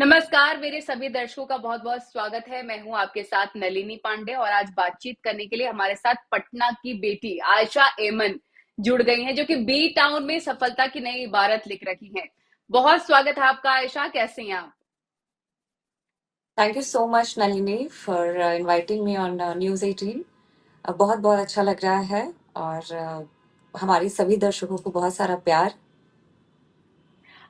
नमस्कार, मेरे सभी दर्शकों का बहुत-बहुत स्वागत है। मैं हूँ आपके साथ नलिनी पांडे और आज बातचीत करने के लिए हमारे साथ पटना की बेटी आयशा एमन जुड़ गई हैं, जो कि बी टाउन में सफलता की नई इबारत लिख रही हैं। बहुत स्वागत है आपका आयशा, कैसी हैं आप? Thank you so much Nalini for inviting me on news 18। बहुत बहुत अच्छा लग रहा है और हमारी सभी दर्शकों को बहुत सारा प्यार।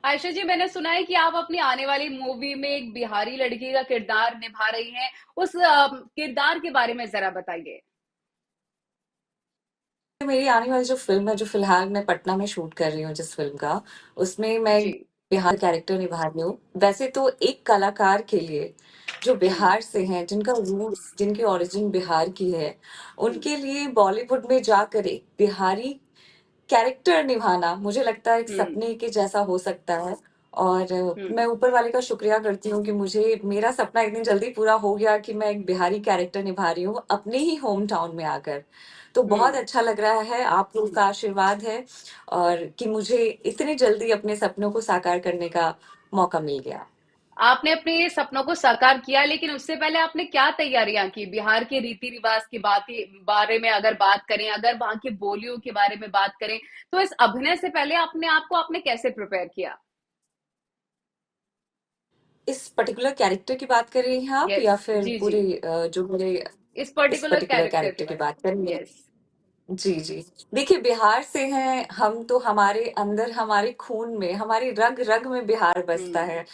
आयशा जी, मैंने सुना है कि आप अपनी आने वाली मूवी में एक बिहारी लड़की का किरदार निभा रही हैं। उस किरदार के बारे में ज़रा बताइए। मेरी आने वाली जो फ़िल्म है, जो फ़िलहाल मैं पटना में शूट कर रही हूँ जिस फ़िल्म का, उसमें मैं जी। एक बिहार कैरेक्टर निभा रही हूँ। वैसे तो एक कलाकार के लिए जो हुँ, बिहार से हैं, जिनका रूट्स, जिनकी ओरिजिन बिहार की है, हुँ, उनके लिए बॉलीवुड में जाकर एक बिहारी कैरेक्टर निभाना मुझे लगता है एक हुँ, सपने के जैसा हो सकता है। और हुँ, मैं ऊपर वाले का शुक्रिया करती हूँ कि मुझे मेरा सपना इतनी जल्दी पूरा हो गया कि मैं एक बिहारी कैरेक्टर निभा रही हूँ अपने ही होम टाउन में आकर। तो बहुत हुँ। अच्छा लग रहा है, आप लोगों का आशीर्वाद है और कि मुझे इतनी जल्दी अपने सपनों को साकार करने का मौका मिल गया। आपने अपने ये सपनों को साकार किया, लेकिन उससे पहले आपने क्या तैयारियां की? बिहार के रीति रिवाज की बारे में अगर बात करें, अगर वहां की बोलियों के बारे में बात करें, तो इस अभिनय से पहले अपने आप को आपने कैसे प्रिपेयर किया? इस पर्टिकुलर कैरेक्टर की बात कर रही हैं आप यस। या फिर जी जी। पूरे जो मेरे इस इस पर्टिकुलर पर्टिकुलर कैरेक्टर के कैरेक्टर की बारे बात कर रही हैं? यस। जी, जी। देखिए, बिहार से हैं हम तो हमारे अंदर, हमारे खून में, हमारी रग-रग में बिहार बसता हम्म। है।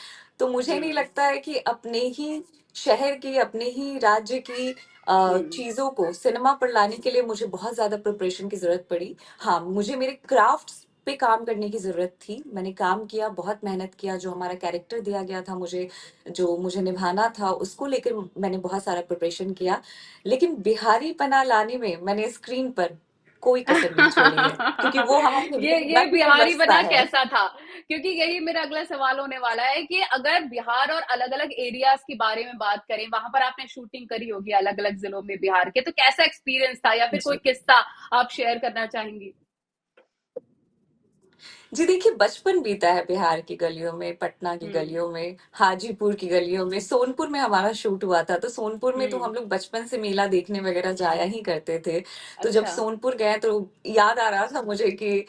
तो मुझे नहीं हम्म। लगता है कि अपने ही शहर की, अपने ही राज्य की हम्म। चीज़ों को सिनेमा पर लाने के लिए मुझे बहुत ज़्यादा प्रिपरेशन की ज़रूरत पड़ी। हाँ, मुझे मेरे क्राफ्ट्स पे काम करने की ज़रूरत थी। मैंने काम किया, बहुत मेहनत किया, जो हमारा कैरेक्टर दिया गया था मुझे, जो मुझे निभाना था, उसको लेकर मैंने बहुत सारा प्रिपरेशन किया। लेकिन बिहारीपना लाने में मैंने स्क्रीन पर कोई कसर नहीं छोड़ी है, क्योंकि वो हमारे ये रग में बिहारी बसता बना है। कैसा था? क्योंकि यही मेरा अगला सवाल होने वाला है कि अगर बिहार और अलग अलग एरियाज के बारे में बात करें, वहां पर आपने शूटिंग करी होगी अलग अलग जिलों में बिहार के, तो कैसा एक्सपीरियंस था या फिर कोई जी। किस्सा आप शेयर करना चाहेंगी? जी देखिए, बचपन बीता है बिहार की गलियों में, पटना की हम्म। गलियों में, हाजीपुर की गलियों में, सोनपुर में हमारा शूट हुआ था, तो सोनपुर में तो हम्म। हम लोग बचपन से मेला देखने वगैरह जाया ही करते थे। तो जब अच्छा। सोनपुर गए तो याद आ रहा था मुझे कि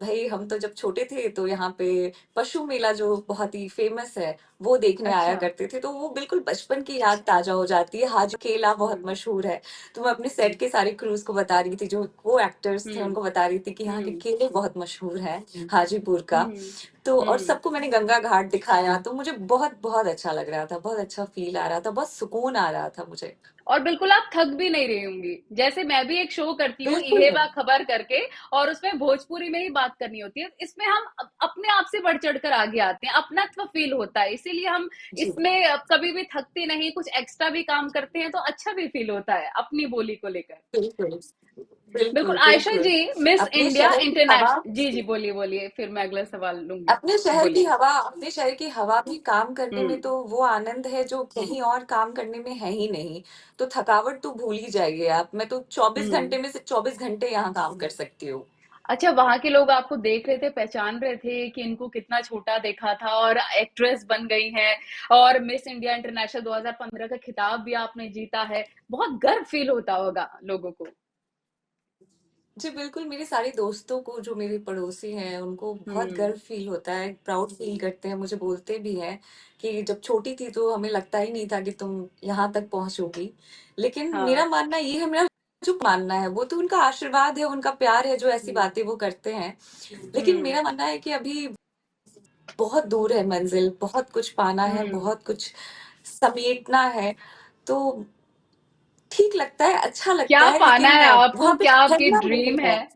भई हम तो जब छोटे थे तो यहाँ पे पशु मेला जो बहुत ही फ़ेमस है, वो देखने आया अच्छा। करते थे, तो वो बिल्कुल बचपन की याद ताज़ा हो जाती है। हाजी केला बहुत हम्म। मशहूर है, तो मैं अपने सेट के सारे क्रूज़ को बता रही थी, जो को एक्टर्स थे हम्म। उनको बता रही थी कि यहाँ के हम्म। केले बहुत मशहूर हैं। हाजीपुर का। हम्म। तो और हम्म। सबको मैंने गंगा घाट दिखाया, तो मुझे बहुत-बहुत अच्छा लग रहा था, बहुत अच्छा फ़ील आ रहा था, बहुत सुकून आ रहा था मुझे। और बिल्कुल आप थक भी नहीं रही होंगी। जैसे मैं भी एक शो करती हूँ बिल्कुल इहे बा नहीं। खबर करके, और उसमें भोजपुरी में ही बात करनी होती है। इसमें हम अपने आप से बढ़ चढ़ कर आगे आते हैं, अपनत्व फील होता है, इसीलिए हम जी, इसमें कभी भी थकते नहीं, कुछ एक्स्ट्रा भी काम करते हैं तो अच्छा भी फील होता है अपनी बोली को लेकर। बिल्कुल। बिल्कुल बिल्कुल, आयशा बिल्कुल। जी, मिस अपने इंडिया शहर की हवा इंटरनेशनल, जी जी बोलिए बोलिए, फिर मैं अगला सवाल लूंगी। बोलिए। अपने शहर की हवा में काम करने में हम्म। तो वो आनंद है जो कहीं और काम करने में है ही नहीं। तो थकावट तो भूल ही जाइए आप, मैं तो 24 हम्म। घंटे में से 24 घंटे यहाँ काम कर सकती हूँ। अच्छा, वहां के लोग आपको देख रहे थे, पहचान रहे थे कि इनको कितना छोटा देखा था और एक्ट्रेस बन गई हैं और मिस इंडिया इंटरनेशनल 2015 का खिताब भी आपने जीता है, बहुत गर्व फील होता होगा लोगों को। जी, बिल्कुल, मेरे सारे दोस्तों को, जो मेरे पड़ोसी हैं, उनको बहुत हम्म। गर्व फ़ील होता है, प्राउड फ़ील करते हैं, मुझे बोलते भी हैं कि जब छोटी थी तो हमें लगता ही नहीं था कि तुम यहाँ तक पहुँचोगी। लेकिन हाँ। मेरा मानना ये है, मेरा जो मानना है, वो तो उनका आशीर्वाद है, उनका प्यार है, जो ऐसी हम्म। बातें वो करते हैं। लेकिन हम्म। मेरा मानना है कि अभी बहुत दूर है मंज़िल, बहुत कुछ पाना है, हम्म। बहुत कुछ समेटना है, तो ठीक लगता है, अच्छा लगता क्या है, पाना लेकिन है आपको, वहाँ पे क्या आपकी ठहरना नहीं ड्रीम है। है,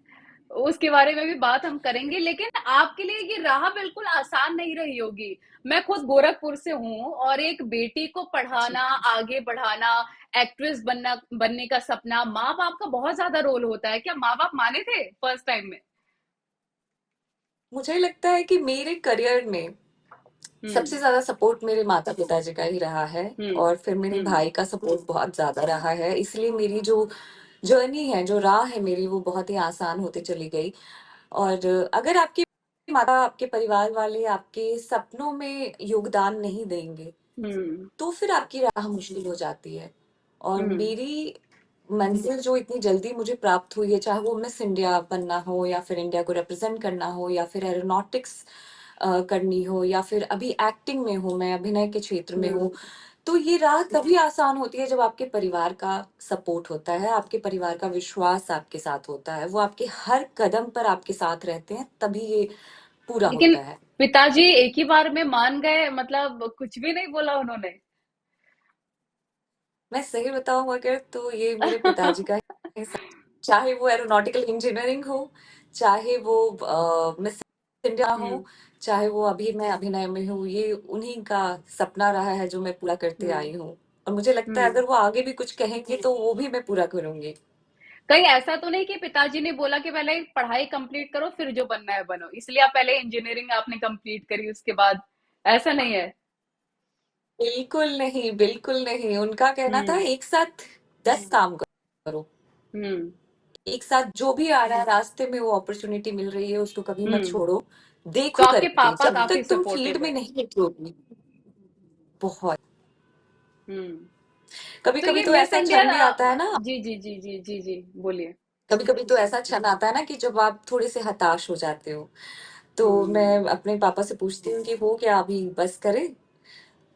उसके बारे में भी बात हम करेंगे, लेकिन आपके लिए ये राह बिल्कुल आसान नहीं रही होगी। मैं खुद गोरखपुर से हूँ और एक बेटी को जी। पढ़ाना, आगे बढ़ाना, एक्ट्रेस बनने का सपना, माँ बाप का बहुत ज्यादा रोल होता है। क्या माँ बाप माने थे फर्स्ट टाइम में? मुझे लगता है कि मेरे करियर में हम्म। सबसे ज़्यादा सपोर्ट मेरे माता-पिता जी का ही रहा है हम्म। और फिर मेरे हम्म। भाई का सपोर्ट बहुत ज़्यादा रहा है। इसलिए मेरी जो जर्नी है, जो राह है मेरी, वो बहुत ही आसान होती चली गई। और अगर आपकी माता, आपके परिवार वाले आपके सपनों में योगदान नहीं देंगे, हम्म। तो फिर आपकी राह मुश्किल हो जाती है। और हम्म। मेरी मंजिल जो इतनी जल्दी मुझे प्राप्त हुई है, चाहे वो मिस इंडिया बनना हो, या फिर इंडिया को रिप्रेजेंट करना हो, या फिर एरोनॉटिक्स करनी हो, या फिर अभी एक्टिंग में हूँ, मैं अभिनय के क्षेत्र में हम्म। हूँ, तो ये राह तभी आसान होती है जब आपके परिवार का सपोर्ट होता है, आपके परिवार का विश्वास आपके साथ होता है, वो आपके हर कदम पर आपके साथ रहते हैं, तभी ये पूरा लेकिन होता है। पिताजी एक ही बार में मान गए, मतलब कुछ भी नहीं बोला उन्होंने? मैं सही बताऊं अगर, तो ये मेरे पिताजी का ही चाहे वो एरोनॉटिकल इंजीनियरिंग हो, चाहे वो मिस इंडिया हो, हम्म। चाहे वो अभी मैं अभिनय में हूँ, ये उन्हीं का सपना रहा है जो मैं पूरा करते हम्म। आई हूँ। और मुझे लगता है हम्म। अगर वो आगे भी कुछ कहेंगे तो वो भी मैं पूरा करूंगी। कहीं ऐसा तो नहीं कि पिताजी ने बोला कि पहले पढ़ाई कंप्लीट करो फिर जो बनना है बनो, इसलिए आप पहले इंजीनियरिंग आपने कंप्लीट करी उसके बाद? ऐसा नहीं है? बिल्कुल नहीं, बिल्कुल नहीं। उनका कहना था हम्म। एक साथ 10 काम करो। हम्म। एक साथ जो भी आ रहा है रास्ते में, वो अपॉर्चुनिटी मिल रही है, उसको कभी मत हम्म। छोड़ो। तो देखो आपके करके, पापा जब काफी तक तुम फील्ड सपोर्टिव में है। नहीं निकलोगी। बहुत। हम्म। तो कभी-कभी ये तो मिस ऐसा इंडिया, क्षण भी आता है ना, जी जी जी जी जी जी, बोलिए। कभी-कभी तो ऐसा क्षण आता है ना कि जब आप थोड़े से हताश हो जाते हो। तो मैं हम्म। अपने पापा से पूछती हूँ कि हो क्या, अभी बस करें?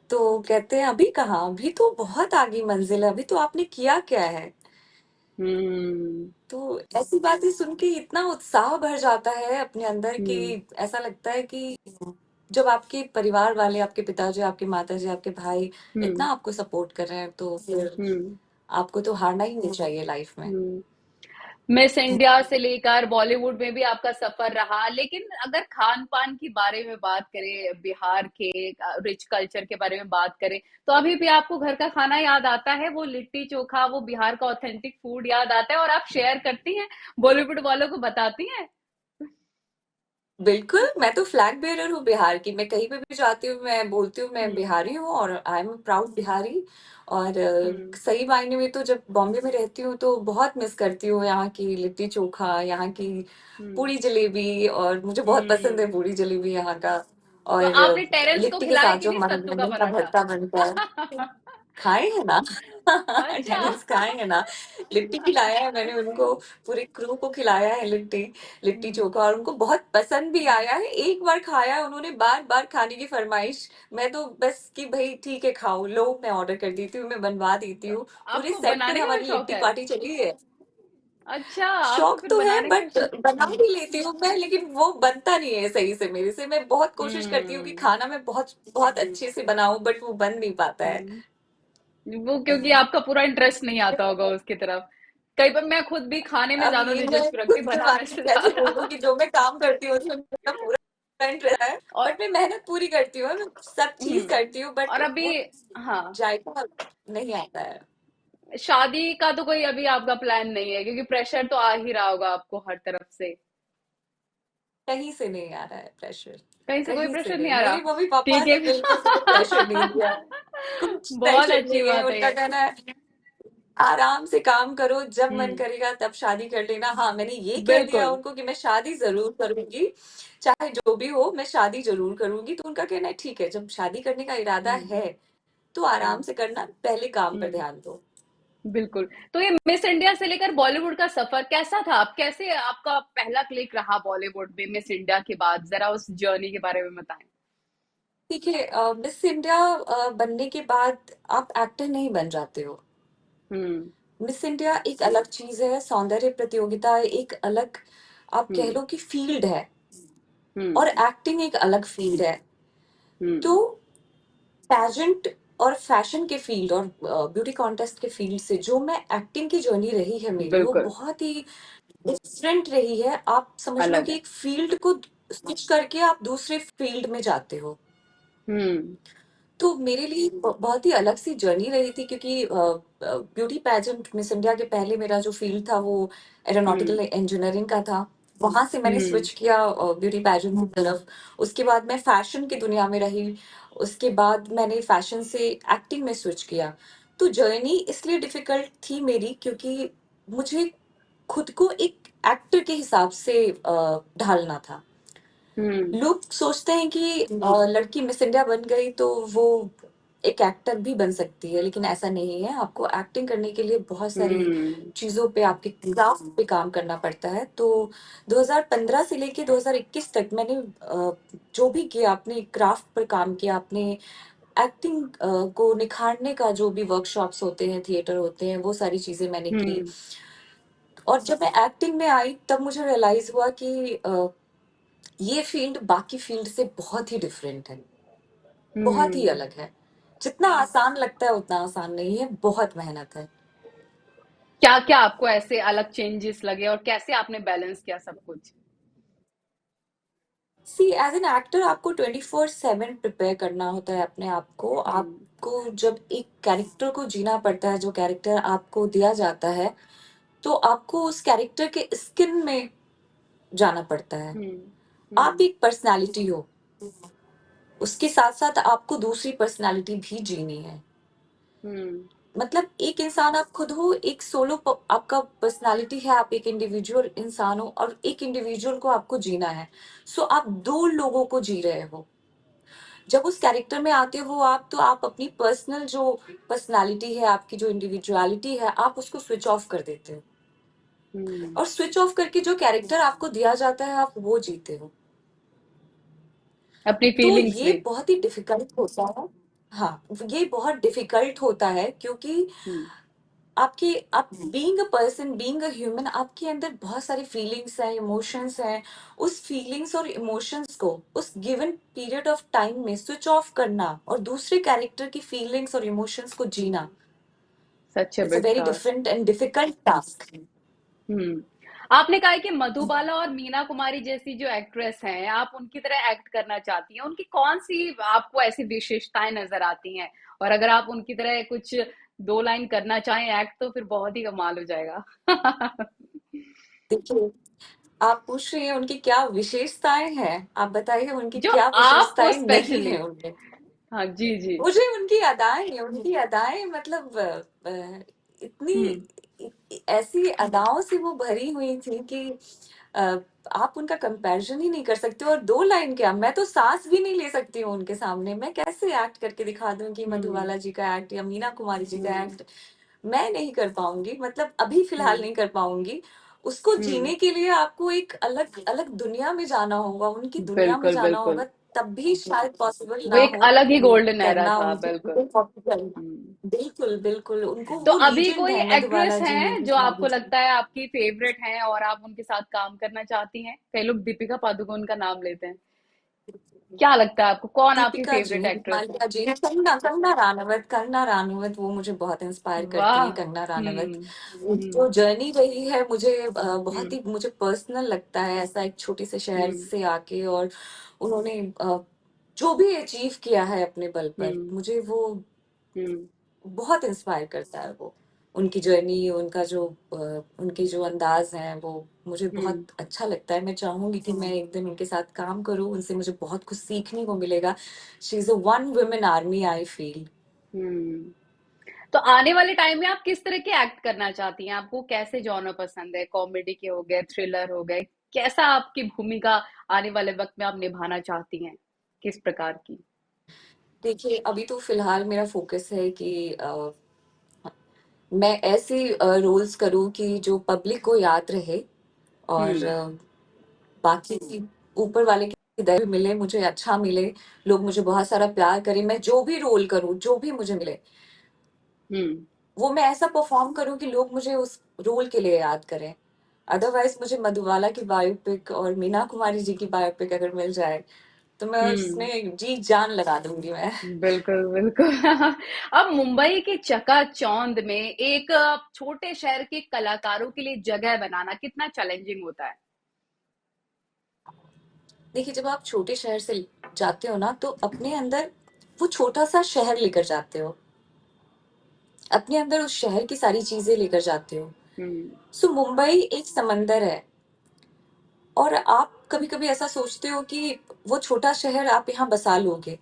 तो कहते हैं अभी कहाँ, अभी तो बहुत आगे मंजिल है, अभी तो आपने किया क्या है? हम्म। तो ऐसी बातें सुन के इतना उत्साह भर जाता है अपने अंदर कि हम्म। ऐसा लगता है कि जब आपके परिवार वाले, आपके पिताजी, आपके माताजी, आपके भाई इतना हम्म। आपको सपोर्ट कर रहे हैं, तो फिर हम्म। आपको तो हारना ही नहीं चाहिए लाइफ में। हम्म। मिस इंडिया से लेकर बॉलीवुड में भी आपका सफर रहा, लेकिन अगर खान पान की बारे में बात करें, बिहार के रिच कल्चर के बारे में बात करें, तो अभी भी आपको घर का खाना याद आता है? वो लिट्टी चोखा, वो बिहार का ऑथेंटिक फूड याद आता है और आप शेयर करती हैं, बॉलीवुड वालों को बताती हैं? बिल्कुल, मैं तो फ्लैग बेयरर हूँ बिहार की। मैं कहीं पे भी जाती हूँ, मैं बोलती हूँ मैं हम्म। बिहारी हूँ, और आई एम प्राउड बिहारी। और हम्म। सही मायने में तो जब बॉम्बे में रहती हूँ तो बहुत मिस करती हूँ यहाँ की लिट्टी चोखा, यहाँ की हम्म। पूड़ी जलेबी, और मुझे बहुत पसंद हम्म। है पूड़ी जलेबी यहाँ का। तो और आपने टेरेंस को लिट्टी के खिलाया साथ कि जो नहीं हमारा सत्तू का बैंगन का पराठा? भरता बनता है, खाए हैं ना। अच्छा। टेनिस खाए हैं ना। लिट्टी खिलाया है मैंने उनको, पूरे क्रू को खिलाया है लिट्टी, लिट्टी हम्म। चोखा, और उनको बहुत पसंद भी आया है। एक बार खाया है उन्होंने, बार बार खाने की फरमाइश। मैं तो बस कि भाई ठीक है खाओ लो, मैं ऑर्डर कर देती हूँ, मैं बनवा देती तो हूँ। पूरे आपको सेट पे बनाने का भी हमारी शौक लिट्टी है? पार्टी चली है। अच्छा, आपको शौक फिर तो है, बनाने का बट बना हम्म। भी लेती हूँ मैं, लेकिन वो बनता नहीं है सही से मेरे से। मैं बहुत कोशिश करती हूँ कि हम्म। खाना मैं बहुत बहुत अच्छे से बनाऊं, बट वो बन नहीं पाता है। हम्म। वो क्योंकि आपका पूरा इंटरेस्ट नहीं आता होगा उसकी तरफ। कई बार मैं खुद भी खाने में अब ज्यादा ये मैं दिलचस्पी रखती खुद हूँ, के बनाने बारे में से कैसे ज्यादा। बोलूं कि जो मैं काम करती हूँ उसमें मेरा पूरा इंटरेस्ट है। और बट मैं मेहनत पूरी करती हूँ, मैं सब चीज हम्म। करती हूँ, बट और अभी, वो हाँ, जायका नहीं आता है। शादी का तो कोई अभी आपका प्लान नहीं है, क्योंकि प्रेशर तो आ ही रहा होगा आपको हर तरफ से? कहीं से नहीं आ रहा है प्रेशर। कहीं से कोई कहीं से प्रेशर नहीं नहीं, आ रहा? मेरी मम्मी पापा ठीक ने बिल्कुल मुझे प्रेशर नहीं है। दिया। कुछ बहुत प्रेशर अच्छी नहीं है, बात है उनका ये। कहना है आराम से काम करो, जब मन हम्म। करेगा तब शादी कर लेना। हाँ, मैंने ये कह दिया बिल्कुल। उनको कि मैं शादी जरूर करूंगी, चाहे जो भी हो मैं शादी जरूर करूंगी। तो उनका कहना है ठीक है, जब शादी करने का इरादा हम्म। है तो आराम हम्म। से करना, पहले काम पर हम्म। ध्यान दो। बिल्कुल। तो ये मिस इंडिया से लेकर बॉलीवुड का सफर कैसा था? आप कैसे, आपका पहला क्लिक रहा बॉलीवुड में मिस इंडिया के बाद? जरा उस जर्नी के बारे में बताएं। देखिए, मिस इंडिया बनने के बाद आप एक्टर नहीं बन जाते हो। हम्म। मिस इंडिया एक अलग चीज है, सौंदर्य प्रतियोगिता एक अलग, आप कह हम्म। लो कि फील्ड है, हम्म। और एक्टिंग एक अलग फील्ड है। तो हम्म। पैजेंट और फैशन के फील्ड और ब्यूटी कॉन्टेस्ट के फील्ड से जो मैं एक्टिंग की जर्नी रही है मेरी, वो बिल्कुल। बहुत ही डिफरेंट रही है। आप समझ लो अलग कि है। एक फील्ड को स्विच करके आप दूसरे फील्ड में जाते हो। हम्म। तो मेरे लिए बहुत ही अलग सी जर्नी रही थी, क्योंकि ब्यूटी पैजेंट मिस इंडिया के पहले मेरा जो फील्ड था वो एरोनॉटिकल हम्म। इंजीनियरिंग का था। वहां से मैंने हम्म। स्विच किया ब्यूटी पैजेंट की तरफ। उसके बाद मैं फैशन की दुनिया में रही। उसके बाद मैंने फैशन से एक्टिंग में स्विच किया। तो जर्नी इसलिए डिफिकल्ट थी मेरी, क्योंकि मुझे खुद को एक एक्टर के हिसाब से ढालना था। हम्म। लोग सोचते हैं कि लड़की मिस इंडिया बन गई तो वो एक एक्टर भी बन सकती है, लेकिन ऐसा नहीं है। आपको एक्टिंग करने के लिए बहुत सारी हम्म। चीज़ों पे, आपके क्राफ्ट पे काम करना पड़ता है। तो 2015 से लेके 2021 तक मैंने जो भी किया, अपने क्राफ्ट पर काम किया, अपने एक्टिंग को निखारने का जो भी वर्कशॉप्स होते हैं, थिएटर होते हैं, वो सारी चीज़ें मैंने की। हम्म। और जब मैं एक्टिंग में आई तब मुझे रियलाइज़ हुआ कि ये फ़ील्ड बाकी फ़ील्ड से बहुत ही डिफरेंट है, बहुत ही हम्म। अलग है। जितना आसान लगता है उतना आसान नहीं है, बहुत मेहनत है। क्या क्या आपको ऐसे अलग चेंजेस लगे और कैसे आपने बैलेंस किया सब कुछ? सी एज़ एन एक्टर आपको 24/7 प्रिपेयर करना होता है अपने आप को। हम्म। आपको जब एक कैरेक्टर को जीना पड़ता है, जो कैरेक्टर आपको दिया जाता है, तो आपको उस कैरेक्टर के स्किन में जाना पड़ता है। हम्म। आप हम्म। एक पर्सनैलिटी हो, उसके साथ-साथ आपको दूसरी पर्सनैलिटी भी जीनी है। हम्म। मतलब एक इंसान आप खुद हो, एक सोलो आपका पर्सनालिटी है, आप एक इंडिविजुअल इंसान हो और एक इंडिविजुअल को आपको जीना है। सो आप दो लोगों को जी रहे हो। जब उस कैरेक्टर में आते हो आप, तो आप अपनी पर्सनल जो पर्सनालिटी है, आपकी जो इंडिविजुअलिटी है, आप उसको स्विच ऑफ कर देते हो हम्म। और स्विच ऑफ करके जो कैरेक्टर आपको दिया जाता है, आप वो जीते हो। अपनी तो फीलिंग्स ये में। बहुत ही डिफिकल्ट होता है। हाँ, ये बहुत डिफिकल्ट होता है क्योंकि हम्म। आपकी आप being a person, being a human, आपके अंदर बहुत सारी फीलिंग्स हैं, इमोशंस हैं। उस फीलिंग्स और इमोशंस को उस गिवन पीरियड ऑफ टाइम में स्विच ऑफ करना और दूसरे कैरेक्टर की फीलिंग्स और इमोशंस को जीना, such a it's a big very task. Different and difficult task. Hmm. आपने कहा है कि मधुबाला और मीना कुमारी जैसी जो एक्ट्रेस हैं, आप उनकी तरह एक्ट करना चाहती हैं। उनकी कौन सी आपको ऐसी विशेषताएं नजर आती हैं? और अगर आप उनकी तरह कुछ दो लाइन करना चाहें एक्ट, तो फिर बहुत ही कमाल हो जाएगा। देखिए, आप पूछ रही हैं उनकी क्या विशेषताएं हैं, आप बताइए उनकी जो क्या आपको विशेषताएं नहीं स्पेशली। है उनमें। हाँ जी जी। मुझे उनकी अदाएँ मतलब इतनी हम्म। ऐसी अदाओं से वो भरी हुई थी कि अ, आप उनका कंपैरिज़न ही नहीं कर सकते। और 2 लाइन क्या, मैं तो साँस भी नहीं ले सकती हूँ उनके सामने। मैं कैसे एक्ट करके दिखा दूँ कि हम्म। मधुबाला जी का एक्ट या मीना कुमारी जी का हम्म। एक्ट मैं नहीं कर पाऊँगी, मतलब अभी फ़िलहाल हम्म। नहीं कर पाऊँगी। उसको हम्म। जीने के लिए आपको एक अलग अलग दुनिया में जाना होगा, उनकी दुनिया में बिल्कुल जाना बिल्कुल। होगा, तब भी शायद पॉसिबल वो ना एक हो अलग ही गोल्डन एरा करना था, उनके बिल्कुल। लिए पॉसिबल। हम्म। बिल्कुल, बिल्कुल, उनको तो वो अभी लीजेंड कोई है एक्ट्रेस मधुबाला जी, हैं मीना जो कुमारी आपको जी। लगता है आपकी फेवरेट हैं और आप उनके साथ काम करना चाहती हैं? कई लोग दीपिका पादुकोण का नाम लेते हैं। क्या लगता है आपको कौन आपकी दीपिका जी फेवरेट हैं, एक्ट्रेस है? मालिया जी हैं, कंगना रानावत वो मुझे बहुत इंस्पायर करती वाह। हैं, कंगना रानावत। हम्म। उनकी जो हम्म। जर्नी रही है, मुझे बहुत हम्म। ही मुझे पर्सनल लगता है, ऐसा एक छोटे से शहर हम्म। से आके और उन्होंने जो भी अचीव किया है अपने बल पर, हम्म। मुझे वो हम्म। बहुत इंस्पायर करता है वो। उनकी जर्नी, उनके जो अंदाज़ हैं, वो मुझे हम्म। बहुत अच्छा लगता है। मैं चाहूँगी कि मैं एक दिन उनके साथ काम करूँ, उनसे मुझे बहुत कुछ सीखने को मिलेगा। She is a one woman army I feel. Hmm. तो आने वाले टाइम में आप किस तरह के एक्ट करना चाहती हैं? आपको कैसे जॉनर पसंद है? कॉमेडी के हो गए, थ्रिलर हो गए, कैसा आपकी भूमिका आने वाले वक्त में आप निभाना चाहती हैं? किस प्रकार की? देखिए, अभी तो फ़िलहाल मेरा फ़ोकस है कि मैं ऐसे रोल्स करूँ कि जो पब्लिक को याद रहे और हम्म। बाकी ऊपर वाले की दया भी मिले, मुझे अच्छा मिले, लोग मुझे बहुत सारा प्यार करें, मैं जो भी रोल करूँ, जो भी मुझे मिले, हम्म। वो मैं ऐसा परफ़ॉर्म करूँ कि लोग मुझे उस रोल के लिए याद करें। अदरवाइज़ मुझे मधुबाला की बायोपिक और मीना कुमारी जी की बायोपिक अगर मिल जाए, तो मैं हम्म। उसमें जी-जान लगा दूँगी मैं। बिल्कुल बिल्कुल। अब मुंबई की चकाचौंध में एक छोटे शहर के कलाकारों के लिए जगह बनाना कितना चैलेंजिंग होता है? देखिए, जब आप छोटे शहर से जाते हो ना, तो अपने अंदर वो छोटा-सा शहर लेकर जाते हो। अपने अंदर उस शहर की सारी चीज़ें लेकर जाते हो। हम्म। सो मुंबई एक समंदर है और आप कभी-कभी ऐसा सोचते हो कि वो छोटा शहर आप यहाँ बसा लोगे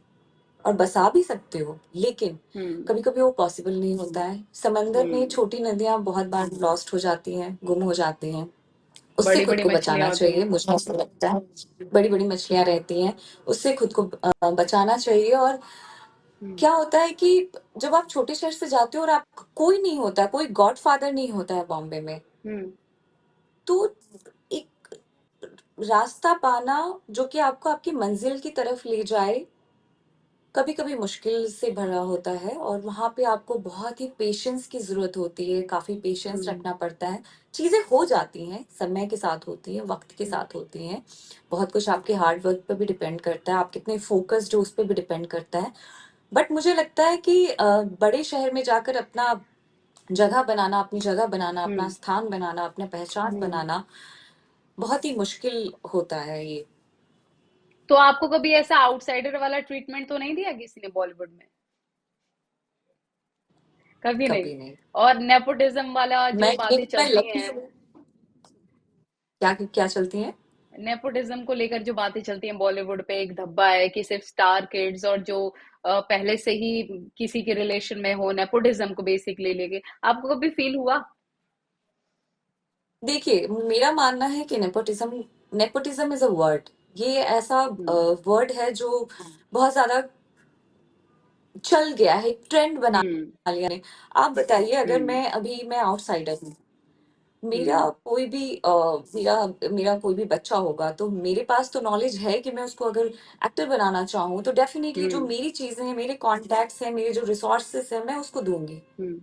और बसा भी सकते हो, लेकिन हम्म। कभी-कभी वो पॉसिबल नहीं होता है। समंदर में हम्म। छोटी नदियाँ बहुत बार लॉस्ट हो जाती हैं, गुम हो जाती हैं। उससे बड़ी खुद बड़ी को मछलियां बचाना होती चाहिए, हैं। मुझे ऐसा लगता है। बड़ी-बड़ी मछलियाँ रहती हैं, उससे खुद को बचाना चाहिए। और हम्म। क्या होता है कि जब आप छोटे शहर से जाते हो और आप कोई नहीं होता, कोई गॉडफ़ादर नहीं होता है बॉम्बे में, हम्म। तो एक रास्ता पाना जो कि आपको आपकी मंज़िल की तरफ ले जाए, कभी-कभी मुश्किल से भरा होता है। और वहाँ पे आपको बहुत ही पेशेंस की ज़रूरत होती है, काफ़ी पेशेंस हम्म। रखना पड़ता है। चीज़ें हो जाती हैं, समय के साथ होती हैं, वक़्त के हम्म। साथ होती हैं। बहुत कुछ आपके हार्ड वर्क पे भी डिपेंड करता है, आप कितने फ़ोकस्ड हो उस पे भी डिपेंड करता है। बट मुझे लगता है कि बड़े शहर में जाकर अपना जगह बनाना, अपनी जगह बनाना, अपना हम्म। स्थान बनाना, अपना पहचान हम्म। बनाना बहुत ही मुश्किल होता है ये। तो आपको कभी ऐसा आउटसाइडर वाला ट्रीटमेंट तो नहीं दिया किसी ने बॉलीवुड में? कभी नहीं? कभी नहीं। और नेपोटिज्म वाला जो बातें मैं चलती लकी हैं, हूँ। क्या क्या चलती हैं? नेपोटिज्म को लेकर जो बातें चलती हैं बॉलीवुड पे, एक धब्बा है कि सिर्फ स्टार किड्स और जो पहले से ही किसी के रिलेशन में हो, नेपोटिज्म को बेसिकली लेके आपको कभी फील हुआ? देखिए, मेरा मानना है कि नेपोटिज़्म इज़ अ वर्ड। ये ऐसा हम्म। वर्ड है जो बहुत ज़्यादा चल गया है, एक ट्रेंड बना हम्म। लिया है। आप बताइए, अगर हम्म। मैं आउटसाइडर हूँ, मेरा हम्म। कोई भी मेरा मेरा कोई भी बच्चा होगा, तो मेरे पास तो नॉलेज है कि मैं उसको अगर एक्टर बनाना चाहूँ, तो डेफ़िनिटली जो हम्म। मेरी चीज़ें हैं, मेरे कॉन्टैक्ट्स हैं, मेरे जो रिसोर्सेज़ हैं, मैं उसको दूँगी। हम्म।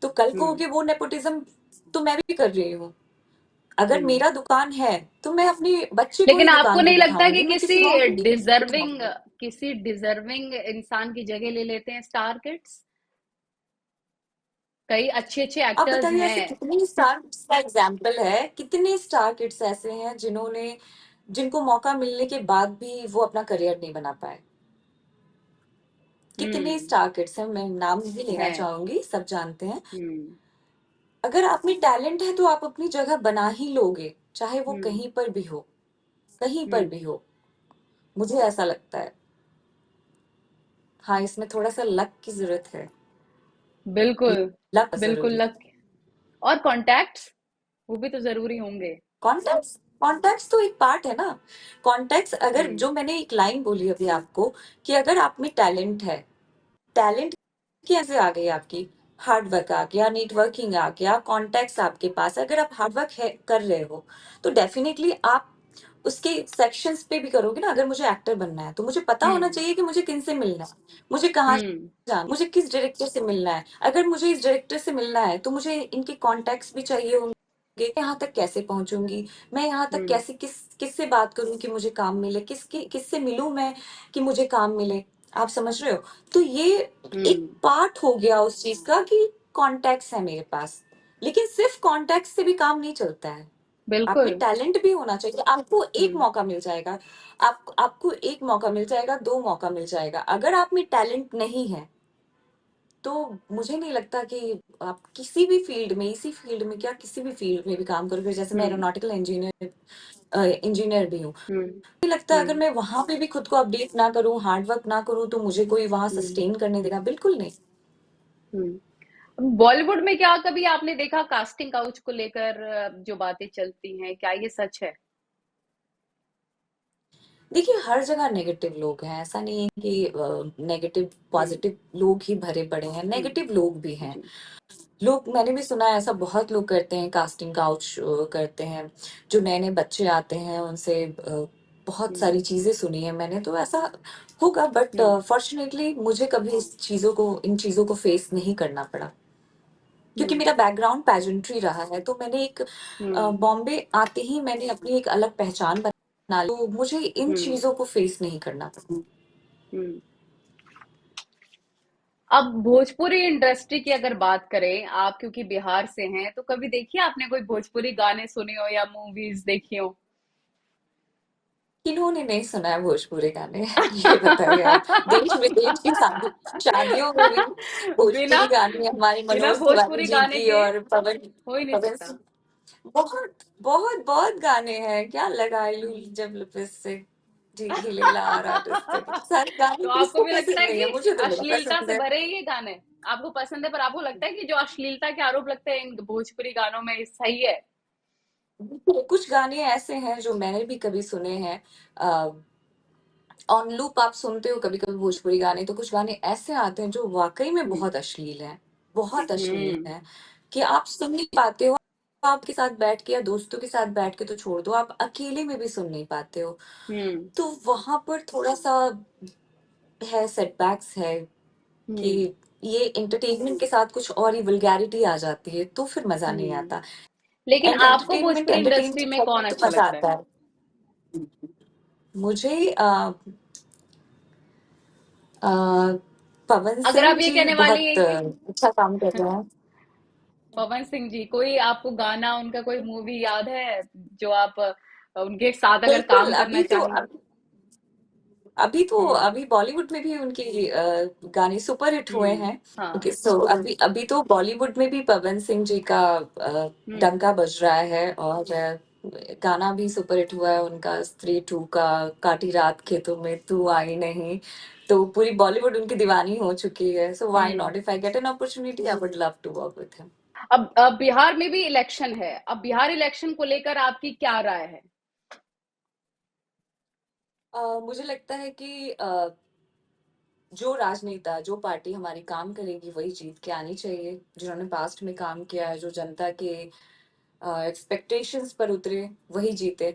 तो कल को हम्म। होके वो नेपोटिज़्म तो मैं भी कर रही हूँ। अगर हम्म। मेरा दुकान है, तो मैं अपने बच्चे को लेकिन ही आपको दुकान पे नहीं लगता कि बिठाऊँगी, मैं किसी और को नहीं डिजर्विंग बिठाऊँगी। किसी डिजर्विंग इंसान की जगह ले लेते हैं स्टार किड्स? कई अच्छे अच्छे आप एक्टर्स बताइए, ऐसे हैं। कितने स्टार किड्स का एग्ज़ाम्पल है, कितने स्टार किड्स ऐसे हैं जिनको मौका मिलने के बाद भी वो अपना करियर नहीं बना पाए? कितने हम्म। स्टार किड्स हैं, मैं नाम नहीं लेना है। चाहूँगी, सब जानते हैं। हम्म। अगर आप में टैलेंट है, तो आप अपनी जगह बना ही लोगे, चाहे वो हम्म। कहीं पर भी हो, कहीं पर हम्म। भी हो। मुझे ऐसा लगता है। हाँ, इसमें थोड़ा-सा लक की ज़रूरत है। बिल्कुल। लक बिल्कुल ज़रूरी है। लक। और कॉन्टैक्ट्स, वो भी तो जरूरी होंगे। कॉन्टेक्स्ट कॉन्टेक्स्ट तो एक पार्ट है ना। कॉन्टेक्स्ट, अगर हम्म। जो मैंने एक लाइन बोली अभी आपको, कि अगर आप में टैलेंट है, टैलेंट कैसे आ गई आपकी? हार्ड वर्क आ गया, नेटवर्किंग आ गया, कॉन्टैक्ट्स आपके पास। अगर आप हार्ड वर्क है कर रहे हो, तो डेफिनिटली आप उसके सेक्शंस पे भी करोगे ना। अगर मुझे एक्टर बनना है, तो मुझे पता होना हम्म। चाहिए कि मुझे किनसे मिलना है, मुझे कहाँ हम्म। जाना, मुझे किस डायरेक्टर से मिलना है। अगर मुझे इस डायरेक्टर से मिलना है, तो मुझे इनके कॉन्टैक्ट्स भी चाहिए होंगे। मैं यहाँ तक कैसे पहुँचूँगी? मैं यहाँ तक हम्म। कैसे किससे बात करूँ कि मुझे काम मिले? किससे मिलूँ मैं कि मुझे काम मिले? आप समझ रहे हो? तो ये एक हम्म। पार्ट हो गया उस चीज़ का कि कॉन्टैक्ट्स है मेरे पास। लेकिन सिर्फ़ कॉन्टैक्ट्स से भी काम नहीं चलता है। आप में बिल्कुल। टैलेंट भी होना चाहिए। आपको एक हम्म। मौका मिल जाएगा, आपको 1 मौका मिल जाएगा, 2 मौका मिल जाएगा। अगर आप में टैलेंट नहीं है, तो मुझे नहीं लगता कि आप किसी भी फ़ील्ड में, इसी फ़ील्ड में क्या, किसी भी फ़ील्ड में भी काम करोगे। जैसे मैं हम्म। एरोनॉटिकल इंजीनियर भी हूँ। हम्म। मुझे लगता है अगर हम्म। मैं वहाँ पे भी खुद को अपडेट ना करूँ, हार्ड वर्क ना करूँ, तो मुझे कोई वहाँ हम्म। सस्टेन करने देगा? बिल्कुल नहीं। हम्म। बॉलीवुड में क्या कभी आपने देखा कास्टिंग काउच को लेकर जो बातें चलती हैं, क्या ये सच है? देखिए, हर जगह नेगेटिव लोग हैं, ऐसा नहीं है कि नेगेटिव हम्म। पॉज़िटिव लोग ही भरे पड़े हैं, हम्म। नेगेटिव लोग भी हैं। जी। लोग, मैंने भी सुना है ऐसा, बहुत लोग करते हैं, कास्टिंग काउच करते हैं। जो नए-नए बच्चे आते हैं, उनसे बहुत हम्म। सारी चीज़ें सुनी हैं मैंने, तो ऐसा होगा। But hmm. फॉर्च्यूनेटली मुझे कभी इन चीज़ों को फेस नहीं करना पड़ा। क्योंकि हम्म। मेरा बैकग्राउंड पेजेंट्री रहा है, तो मैंने हम्म। बॉम्बे आते ही मैंने अपनी एक अलग पहचान बना ली, तो मुझे इन हम्म। चीज़ों को फेस नहीं करना पड़ा। हम्म। अब भोजपुरी इंडस्ट्री की अगर बात करें, आप क्योंकि बिहार से हैं, तो कभी देखिए आपने कोई भोजपुरी गाने सुने हो या मूवीज देखी हो? किन्होंने नहीं सुना है भोजपुरी गाने? ये बताइए आप। देश-विदेश की शादियों में भी बिना भोजपुरी गाने, हमारे बिना मनोज तिवारी भोजपुरी जी गाने की के और हो ही नहीं पवन सकता। सिंह, बहुत, बहुत, बहुत गाने हैं। क्या लगाई लूँ जब लिपस्टिक, जी हिलेला रास्ते, सारे गाने तो आपको किसको भी लगता पसंद है नहीं है? कि मुझे तो बड़ा अश्लीलता पसंद से है। भरे ये गाने आपको पसंद है, पर आपको लगता है कि जो अश्लीलता के आरोप लगते हैं इन भोजपुरी गानों में सही है? कुछ गाने ऐसे हैं जो मैंने भी कभी सुने हैं, ऑन लूप आप सुनते हो कभी-कभी भोजपुरी गाने, तो कुछ गाने ऐसे आते हैं जो वाक़ई में हुँ, बहुत अश्लील हैं, बहुत अश्लील हुँ, हैं, कि आप सुन नहीं पाते हो। आपके साथ बैठ के या दोस्तों के साथ बैठ के तो छोड़ दो, आप अकेले में भी सुन नहीं पाते हो। हुँ, तो वहाँ पर थोड़ा-सा है, सेटबैक्स है कि हुँ, ये एंटरटेनमेंट के साथ कुछ और ही वल्गैरिटी आ जाती है, तो फिर मज़ा नहीं हुँ। आता। लेकिन आपको एंटरटेनमेंट भोजपुरी एंटरटेन इंडस्ट्री में करके कौन तो अच्छा मज़ा लगता है? आता है। मुझे अ, पवन अगर सिंह आप ये जी कहने वाली बहुत हैं कि अच्छा काम कर रहे हैं। पवन सिंह जी, कोई आपको गाना उनका कोई मूवी याद है जो आप उनके साथ अगर बिल्कुल, काम करना चाहेंगे? हुँ, अभी बॉलीवुड में भी उनके गाने सुपर हिट हुए हुँ, हैं। हाँ, ओके, सो अभी अभी तो बॉलीवुड में भी पवन सिंह जी का हुँ, डंका बज रहा है, और गाना भी सुपर हिट हुआ है उनका, स्त्री 2 का, काटी रात खेतों में तू आई नहीं। तो पूरी बॉलीवुड उनकी दीवानी हो चुकी है। So why hmm. Not, if I get an opportunity I would love to work with him. अब बिहार में भी इलेक्शन है। अब बिहार इलेक्शन को लेकर आपकी क्या राय है? मुझे लगता है कि जो राजनेता, जो पार्टी हमारी काम करेगी वही जीत के आनी चाहिए। जिन्होंने पास्ट में काम किया है, जो जनता के एक्सपेक्टेशंस पर उतरे, वही जीते।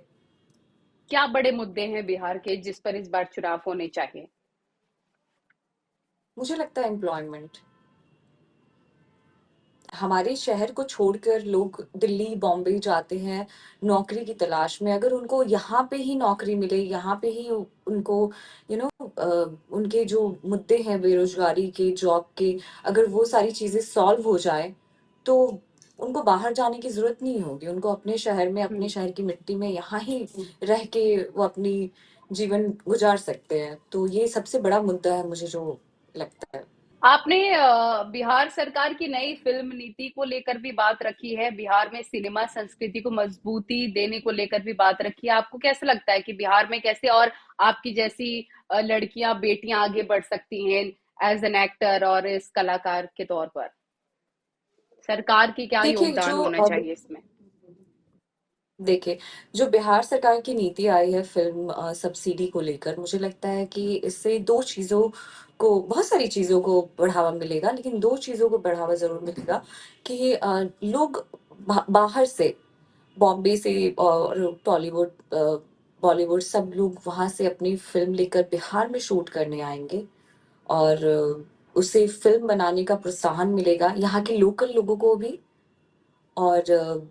क्या बड़े मुद्दे हैं बिहार के जिस पर इस बार चुनाव होने चाहिए? मुझे लगता है एम्प्लॉयमेंट। हमारे शहर को छोड़कर लोग दिल्ली, बॉम्बे जाते हैं नौकरी की तलाश में। अगर उनको यहाँ पे ही नौकरी मिले, यहाँ पे ही उनको उनके जो मुद्दे हैं बेरोज़गारी के, जॉब के, अगर वो सारी चीज़ें सॉल्व हो जाएँ, तो उनको बाहर जाने की ज़रूरत नहीं होगी। उनको अपने शहर में, अपने हुँ। शहर की मिट्टी में यहाँ ही रह के वो अपनी जीवन गुज़ार सकते हैं। तो ये सबसे बड़ा मुद्दा है मुझे जो लगता है। आपने बिहार सरकार की नई फ़िल्म नीति को लेकर भी बात रखी है, बिहार में सिनेमा संस्कृति को मज़बूती देने को लेकर भी बात रखी है। आपको कैसा लगता है कि बिहार में कैसे और आपकी जैसी लड़कियाँ, बेटियाँ आगे बढ़ सकती हैं एज़ एन एक्टर और इस कलाकार के तौर पर? सरकार की क्या देखिए योगदान जो होना अब चाहिए इसमें? देखिए, जो बिहार सरकार की नीति आई है फ़िल्म सब्सिडी को लेकर, मुझे लगता है कि इससे 2 चीज़ों को, बहुत सारी चीज़ों को बढ़ावा मिलेगा, लेकिन 2 चीज़ों को बढ़ावा ज़रूर मिलेगा कि लोग बाहर से, बॉम्बे से और बॉलीवुड, सब लोग वहाँ से अपनी फ़िल्म लेकर बिहार में शूट करने आएँगे, और उससे फ़िल्म बनाने का प्रोत्साहन मिलेगा, यहाँ के लोकल लोगों को भी और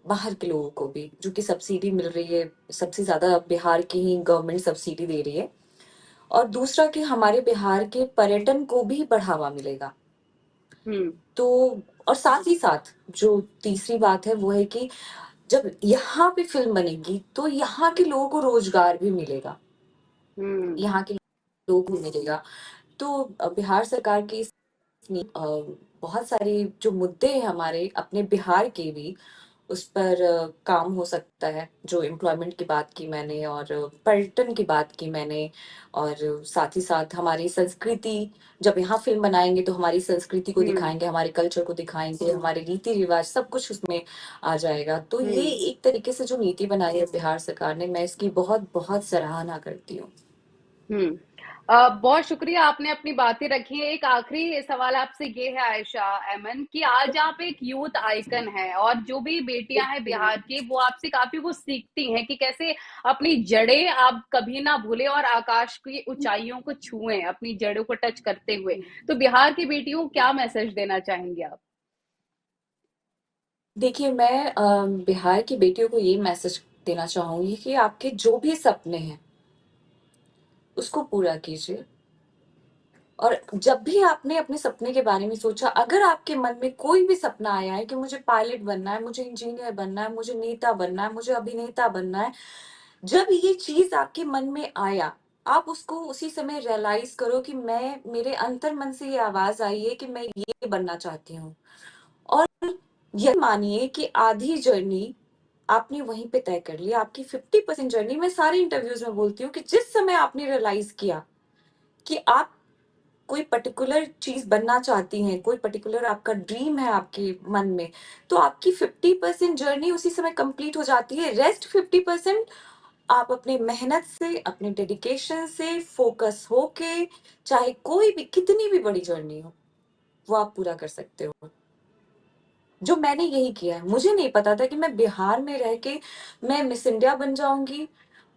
बाहर के लोगों को भी, जो कि सब्सिडी मिल रही है, सबसे ज़्यादा बिहार की ही गवर्नमेंट सब्सिडी दे रही है। और दूसरा कि हमारे बिहार के पर्यटन को भी बढ़ावा मिलेगा। हुँ, तो और साथ ही साथ जो तीसरी बात है वो है कि जब यहाँ पे फ़िल्म बनेगी, तो यहाँ के लोगों को रोज़गार भी मिलेगा, हुँ, यहाँ के लोगों को मिलेगा। तो बिहार सरकार की बहुत सारे जो मुद्दे हैं हमारे अपने बिहार के भी, उस पर काम हो सकता है। जो एम्प्लॉयमेंट की बात की मैंने, और पर्यटन की बात की मैंने, और साथ ही साथ हमारी संस्कृति, जब यहाँ फ़िल्म बनाएँगे तो हमारी संस्कृति को हुँ, दिखाएँगे, हमारे कल्चर को दिखाएँगे, हमारे रीति-रिवाज सब कुछ उसमें आ जाएगा। तो ये हुँ। एक तरीके से जो नीति बनाई है बिहार सरकार ने, मैं इसकी बहुत-बहुत सराहना करती हूँ। हुँ। बहुत शुक्रिया आपने अपनी बातें रखी हैं। एक आखिरी सवाल आपसे ये है आयशा ऐमन कि आज आप एक यूथ आइकन हैं और जो भी बेटियाँ हैं बिहार की वो आपसे काफ़ी कुछ सीखती हैं कि कैसे अपनी जड़ें आप कभी ना भूलें और आकाश की ऊँचाइयों को छुएँ, अपनी जड़ों को टच करते हुए। तो बिहार की बेटियों को क्या मैसेज देना चाहेंगे आप? देखिए, मैं बिहार की बेटियों को ये मैसेज देना चाहूँगी कि आपके जो भी सपने हैं, उसको पूरा कीजिए। और जब भी आपने अपने सपने के बारे में सोचा, अगर आपके मन में कोई भी सपना आया है कि मुझे पायलट बनना है, मुझे इंजीनियर बनना है, मुझे नेता बनना है, मुझे अभिनेता बनना है, जब ये चीज़ आपके मन में आया, आप उसको उसी समय रियलाइज़ करो कि मैं, मेरे अंतर्मन से ये आवाज़ आई है कि मैं ये बनना चाहती हूँ। और ये मानिए कि आधी जर्नी आपने वहीं पे तय कर ली। आपकी 50% जर्नी, मैं सारे इंटरव्यूज़ में बोलती हूँ कि जिस समय आपने रियलाइज़ किया कि आपको कोई पर्टिकुलर चीज बनना चाहती हैं, कोई पर्टिकुलर आपका ड्रीम है आपके मन में, तो आपकी 50% जर्नी उसी समय कंप्लीट हो जाती है। रेस्ट 50% आप अपने मेहनत से, अपने डेडिकेशन से फोकस होके, चाहे कोई भी कितनी भी बड़ी जर्नी हो, वो आप पूरा कर सकते हो। जो मैंने यही किया है। मुझे नहीं पता था कि मैं बिहार में रह के मैं मिस इंडिया बन जाऊंगी,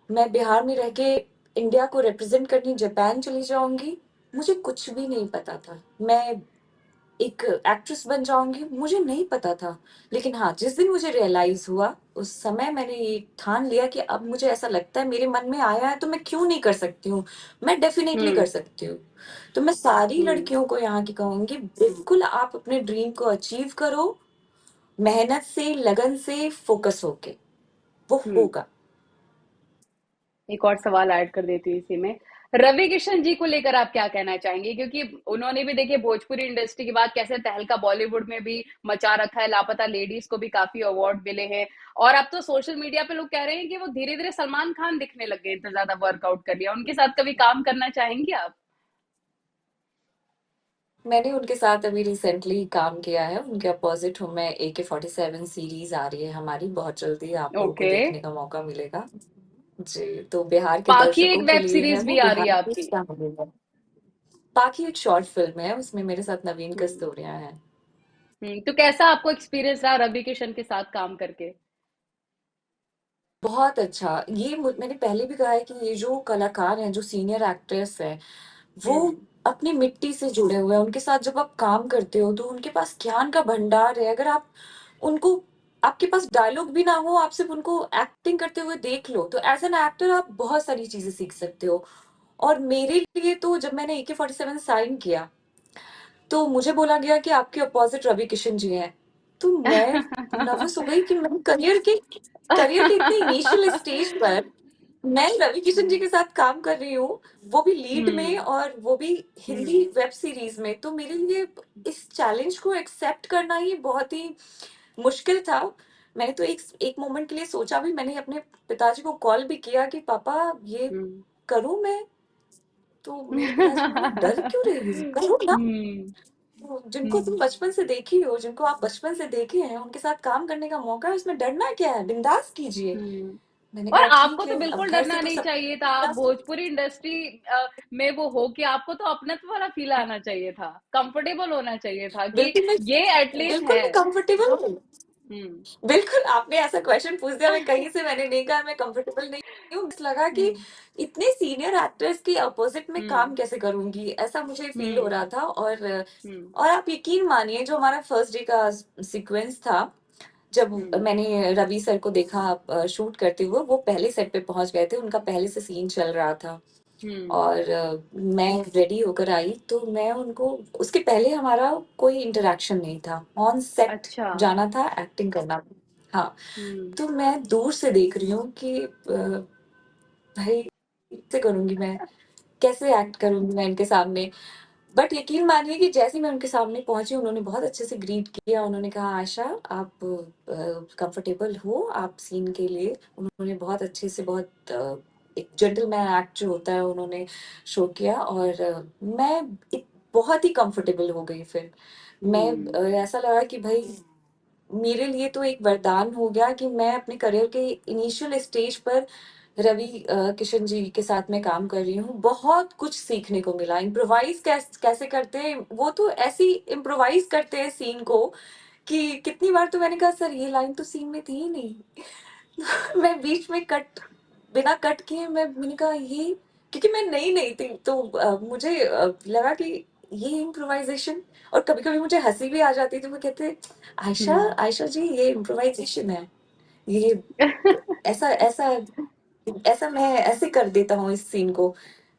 मैं बिहार में रह के इंडिया को रिप्रेजेंट करने जापान चली जाऊंगी। मुझे कुछ भी नहीं पता था। मैं एक एक्ट्रेस बन जाऊंगी, मुझे नहीं पता था। लेकिन हाँ, जिस दिन मुझे रियलाइज हुआ, उस समय मैंने ये ठान लिया कि अब मुझे ऐसा लगता है, मेरे मन में आया है तो मैं क्यों नहीं कर सकती हूँ। मैं डेफिनेटली कर हम्म। सकती हूँ। तो मैं सारी हम्म। लड़कियों को यहाँ की कहूंगी, बिल्कुल आप अपने ड्रीम को अचीव करो, मेहनत से, लगन से, फोकस होके, वो हम्म। होगा। एक और सवाल ऐड कर देती हूँ इसी में। रवि किशन जी को लेकर आप क्या कहना चाहेंगे, क्योंकि उन्होंने भी देखिए भोजपुरी इंडस्ट्री के बाद कैसे तहलका बॉलीवुड में भी मचा रखा है, लापता लेडीज को भी काफी अवार्ड मिले हैं। और अब तो सोशल मीडिया पे लोग कह रहे हैं कि वो धीरे धीरे सलमान खान दिखने लग गए, इतना ज्यादा वर्कआउट कर लिया। उनके साथ कभी काम करना चाहेंगे आप? मैंने उनके साथ अभी रिसेंटली काम किया है, उनके अपोजिट हूँ मैं। AK-47 सीरीज आ रही है हमारी, बहुत जल्दी आप लोगों को ओके। देखने का मौका मिलेगा। जी, तो बिहार के पाखी एक दर्शकों के वेब लिए है सीरीज वो, भी आ रही है बिहार की आपकी। फैमिली है। बाकी एक शॉर्ट फिल्म है, उसमें मेरे साथ नवीन हम्म। कस्तूरिया है। तो कैसा आपको एक्सपीरियंस रहा रवि किशन के साथ काम करके? बहुत अच्छा। मैंने पहले भी कहा है कि ये जो कलाकार हैं, जो सीनियर एक्टर्स हैं, वो हम्म। अपनी मिट्टी से जुड़े हुए हैं। उनके साथ जब आप काम करते हो तो उनके पास ज्ञान का भंडार है। अगर आप उनको, आपके पास डायलॉग भी ना हो, आप सिर्फ उनको एक्टिंग करते हुए देख लो, तो एज एन एक्टर आप बहुत सारी चीजें सीख सकते हो। और मेरे लिए तो जब मैंने AK-47 साइन किया, तो मुझे बोला गया कि आपके अपोजिट रवि किशन जी हैं। तो मैं नर्वस हो गई कि मैं करियर के इतने इनिशियल स्टेज पर मैं रवि किशन जी हम्म। के साथ काम कर रही हूँ, वो भी लीड में, हम्म। और वो भी हम्म। हिंदी वेब सीरीज में। तो मेरे लिए इस चैलेंज को एक्सेप्ट करना ही बहुत ही मुश्किल था। मैंने तो एक एक मोमेंट के लिए सोचा भी, मैंने अपने पिताजी को कॉल भी किया कि पापा ये हम्म। करूं मैं? तो मेरे पिताजी बोले, डर क्यों रही हो, करो ना। हम्म। तो जिनको तुम हम्म। बचपन से देखी हो, जिनको आप बचपन से देखे हैं, उनके साथ काम करने का मौका है, उसमें डरना क्या है, बिंदास कीजिए। हम्म। मैंने और कहा आपको ठीक तो है। अब बिल्कुल घर से डरना तो नहीं सब चाहिए था। आप भोजपुरी इंडस्ट्री में वो हो कि आपको तो अपनत्व वाला फील आना चाहिए था, कंफर्टेबल होना चाहिए था कि बिल्कुल मैं ये एटलीस्ट बिल्कुल है। मैं कंफर्टेबल हूँ। हम्म। बिल्कुल, आपने ऐसा क्वेश्चन पूछ दिया, मैं कहीं से मैंने नहीं कहा मैं कंफर्टेबल नहीं हूँ। बस लगा कि हम्म। इतने सीनियर एक्टर्स के अपोजिट में काम हम्म। कैसे करूंगी, ऐसा मुझे फील हो हम्म। रहा था। हम्म। और आप यकीन मानिए, जो हमारा फर्स्ट डे का सीक्वेंस था, जब हम्म। मैंने रवि सर को देखा शूट करते हुए, वो पहले सेट पे पहुंच गए थे, उनका पहले से सीन चल रहा था। हम्म। और मैं रेडी होकर आई, तो मैं उनको, उसके पहले हमारा कोई इंटरेक्शन नहीं था, ऑन सेट अच्छा। जाना था, एक्टिंग करना था। हाँ। हम्म। तो मैं दूर से देख रही हूँ कि भाई कैसे करूंगी मैं, कैसे एक्ट करूंगी मैं इनके सामने। बट यकीन मानिए कि जैसे ही मैं उनके सामने पहुंची, उन्होंने बहुत अच्छे से ग्रीट किया। उन्होंने कहा, आयशा आप कंफर्टेबल हो आप सीन के लिए। उन्होंने बहुत अच्छे से, बहुत एक जेंटलमैन एक्ट जो होता है, उन्होंने शो किया। और मैं बहुत ही कंफर्टेबल हो गई फिर। मैं हम्म। ऐसा लगा कि भाई मेरे लिए तो एक वरदान हो गया कि मैं अपने करियर के इनिशियल स्टेज पर रवि किशन जी के साथ मैं काम कर रही हूँ। बहुत कुछ सीखने को मिला। इम्प्रोवाइज कैसे करते हैं, वो तो ऐसी इम्प्रोवाइज करते हैं सीन को कि कितनी बार तो मैंने कहा, सर ये लाइन तो सीन में थी ही नहीं। मैं बीच में बिना कट किए मैंने कहा ये, क्योंकि मैं नई नहीं थी, तो मुझे लगा कि ये इम्प्रोवाइजेशन। और कभी कभी मुझे हंसी भी आ जाती थी। वो कहते, आयशा हम्म। आयशा जी ये इम्प्रोवाइजेशन है, ये ऐसा ऐसा ऐसा मैं ऐसे कर देता हूँ इस सीन को।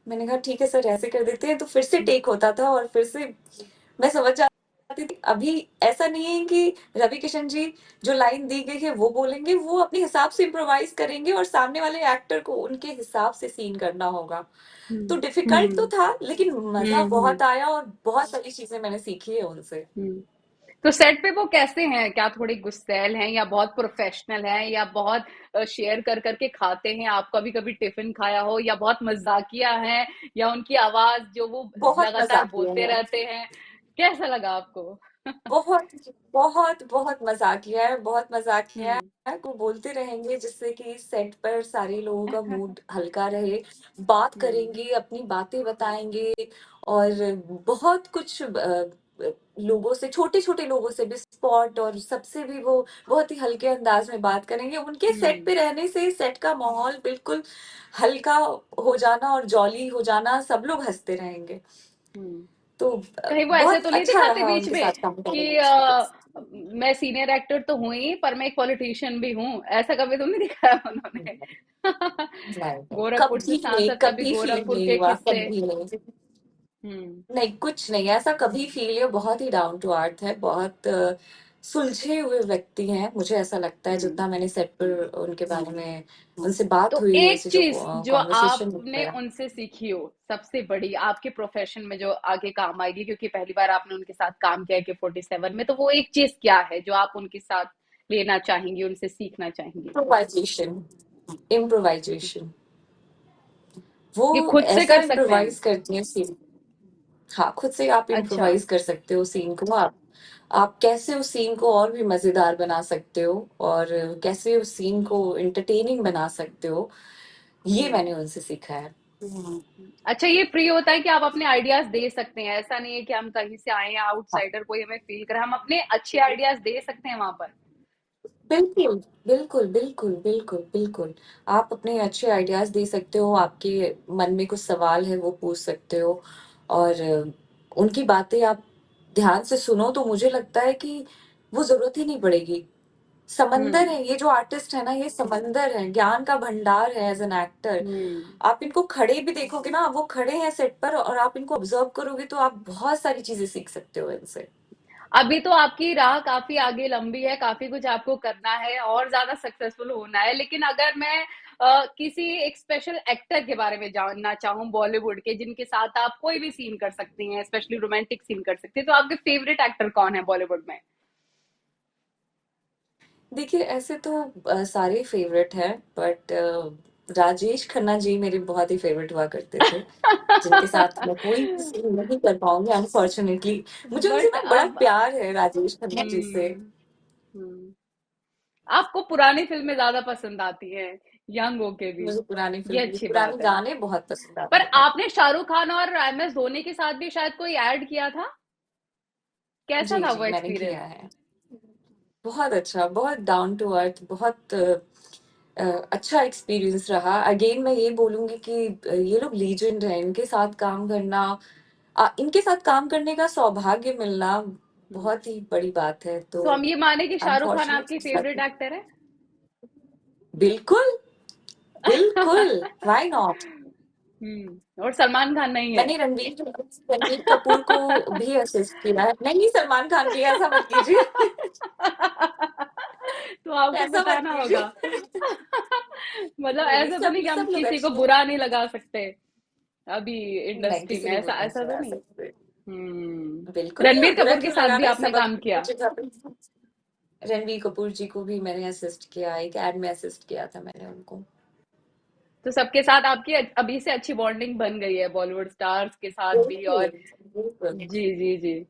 मैंने कहा ठीक है सर, ऐसे कर देते हैं। तो फिर से टेक होता था, और फिर से मैं समझ जाती थी। अभी ऐसा नहीं है कि रवि किशन जी जो लाइन दी गई है वो बोलेंगे, वो अपने हिसाब से इम्प्रोवाइज करेंगे, और सामने वाले एक्टर को उनके हिसाब से सीन करना होगा। तो हम्म। डिफिकल्ट तो हम्म। था, लेकिन मजा हम्म। बहुत आया, और बहुत सारी चीजें मैंने सीखी है उनसे। हम्म। तो सेट पे वो कैसे हैं? क्या थोड़ी गुस्सैल हैं या बहुत प्रोफेशनल हैं या बहुत शेयर कर करके खाते हैं? आप कभी कभी टिफिन खाया हो, या बहुत मजाकिया हैं, या उनकी आवाज जो वो बहुत लगातार मजाकिया बोलते है, रहते हैं? कैसा लगा आपको? बहुत बहुत बहुत मजाकिया है, बहुत मजाकिया हम्म। है। वो बोलते रहेंगे जिससे कि सेट पर सारे लोगों का मूड हल्का रहे। बात हम्म। करेंगे, अपनी बातें बताएंगे, और बहुत कुछ लोगों से, छोटे छोटे लोगों से भी, स्पॉट और सबसे भी वो बहुत ही हल्के अंदाज में बात करेंगे। उनके सेट हम्म। पे रहने से सेट का माहौल बिल्कुल हल्का हो जाना और जॉली हो जाना, सब लोग हंसते रहेंगे। हम्म। तो कहीं वो ऐसे बहुत तो नहीं अच्छा दिखाते रहा बीच उनके में साथ काम करने कि में। मैं सीनियर एक्टर तो हूं ही, पर मैं एक पॉलिटिशियन भी हूँ? ऐसा कभी तो नहीं दिखाया उन्होंने? नहीं, गोरखपुर से कभी नहीं, सांसद तभी कभी फील गोरखपुर नहीं के हुआ, किस्से। कभी नहीं। हम्म। नहीं, कुछ नहीं ऐसा कभी फील नहीं। बहुत ही डाउन टू अर्थ है, बहुत सुलझे हुए व्यक्ति हैं, मुझे ऐसा लगता है, हम्म। जितना मैंने सेट पर उनके बारे में उनसे बात तो हुई है, एक उनसे जो चीज जो कॉन्वर्सेशन हुआ आपने है। उनसे सीखी हो, सबसे बड़ी, आपके प्रोफेशन में जो आगे काम आएगी, क्योंकि पहली बार आपने उनके साथ काम किया है AK-47 में, तो वो एक चीज क्या है जो आप उनके साथ लेना चाहेंगी, उनसे सीखना चाहेंगी? Improvisation, improvisation. वो ये खुद से ऐसा कर सकते हैं? इम्प्रोवाइज करती हैं सीन। हाँ, खुद से आप अच्छा। इम्प्रोवाइज कर सकते हो सीन को। आप कैसे उस सीन को और भी मजेदार बना सकते हो, और कैसे उस सीन को एंटरटेनिंग बना सकते हो, ये हम्म। मैंने उनसे सीखा है। अच्छा, ये फ्री होता है कि आप अपने आइडियाज दे सकते हैं? ऐसा नहीं है कि हम कहीं से आए हैं हाँ, आउटसाइडर, कोई हमें फील करे, हम अपने अच्छे आइडियाज दे सकते हैं वहां पर? बिल्कुल, बिल्कुल, बिल्कुल, बिल्कुल, बिल्कुल। आप अपने अच्छे आइडियाज़ दे सकते हो, आपके मन में कुछ सवाल है वो पूछ सकते हो, और उनकी बातें आप ध्यान से सुनो तो मुझे लगता है कि वो ज़रूरत ही नहीं पड़ेगी। समंदर हम्म। है, ये जो आर्टिस्ट है ना, ये समंदर है, ज्ञान का भंडार है एज़ एन एक्टर। हम्म। आप इनको खड़े भी देखोगे ना, वो खड़े हैं सेट पर, और आप इनको ऑब्ज़र्व करोगे तो आप बहुत सारी चीज़ें सीख सकते हो इनसे। अभी तो आपकी राह काफी आगे लंबी है, काफी कुछ आपको करना है और ज्यादा सक्सेसफुल होना है, लेकिन अगर मैं किसी एक स्पेशल एक्टर के बारे में जानना चाहूँ बॉलीवुड के, जिनके साथ आप कोई भी सीन कर सकती हैं, स्पेशली रोमांटिक सीन कर सकती हैं, तो आपके फेवरेट एक्टर कौन है बॉलीवुड में? देखिए, ऐसे तो सारे फेवरेट हैं, बट राजेश खन्ना जी मेरे बहुत ही फेवरेट हुआ करते थे, जिनके साथ मैं कोई भी सीन नहीं कर पाऊंगी अनफॉर्चुनेटली। मुझे उनसे बट ना बड़ा अब प्यार है, राजेश खन्ना जी से। हम्म। हम्म। आपको पुरानी फिल्में ज्यादा पसंद आती हैं यंग होके भी? मुझे पुरानी ये फिल्म, अच्छी पुराने बात है। गाने बहुत पसंद पर आते हैं। आपने शाहरुख खान और MS धोनी के साथ भी शायद कोई ऐड किया था, कैसा जी था जी, वो मैंने एक्सपीरियंस? किया है। बहुत अच्छा, बहुत डाउन टू अर्थ, बहुत अ, अच्छा एक्सपीरियंस रहा। अगेन मैं ये बोलूंगी कि ये लोग लीजेंड हैं, इनके साथ काम करना, इनके साथ काम करने का सौभाग्य मिलना बहुत ही बड़ी बात है। तो तो हम ये माने कि शाहरुख खान आपकी फेवरेट अनफॉर्चुनेटली, एक्टर है? बिल्कुल, बिल्कुल, व्हाई नॉट। और सलमान खान नहीं है? मैंने रणवीर कपूर को भी असिस्ट किया है। नहीं, सलमान खान की ऐसा मत कीजिए। तो आपको ऐसा मत बताना होगा। कीजिए। मतलब नहीं नहीं, ऐसा तो सब नहीं कि हम सब लोग किसी को अच्छे बुरा हैं। नहीं लगा सकते अभी नहीं, इंडस्ट्री किसी में, को ऐसा बुरा नहीं ऐसा तो लगा नहीं? सकते। बिल्कुल, रणबीर बुरा कपूर के क्यों साथ भी लगाना है, आपने सब काम अपनी किया? अपनी जगह पे। रणवीर कपूर जी को भी मैंने असिस्ट किया, एक एड में असिस्ट किया था मैंने उनको। तो सबके साथ आपकी अभी से अच्छी बॉन्डिंग बन गई है बॉलीवुड स्टार्स के साथ भी, बिल्कुल, और बिल्कुल। जी जी जी।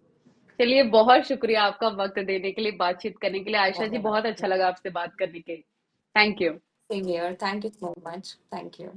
चलिए, बहुत शुक्रिया आपका वक्त देने के लिए, बातचीत करने के लिए आयशा जी, बहुत अच्छा धन्यवाद। लगा आपसे बात करने के। Thank you. Same here, thank you so much, thank you.